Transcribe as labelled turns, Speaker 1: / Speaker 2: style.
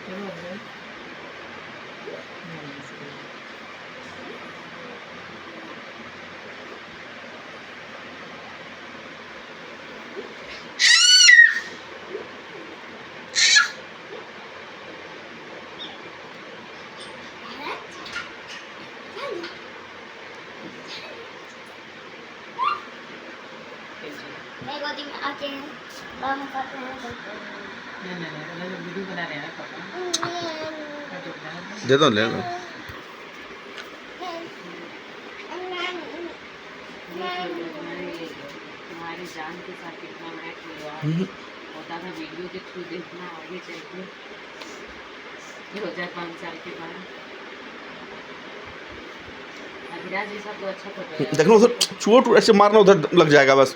Speaker 1: चलो भाई।
Speaker 2: मैं गोदी में आके बाहर खाते हैं
Speaker 1: नहीं वीडियो बना रहे हैं ना पापा।
Speaker 3: दे दो ले लो।
Speaker 1: तुम्हारी जान के साथ कितना मैच हुआ होता था वीडियो के थ्रू देखना आगे चल के 2005 साल के बाद। अभिराज जैसा तो अच्छा तो
Speaker 3: देखो उधर चोट ऐसे मारना उधर लग जाएगा बस।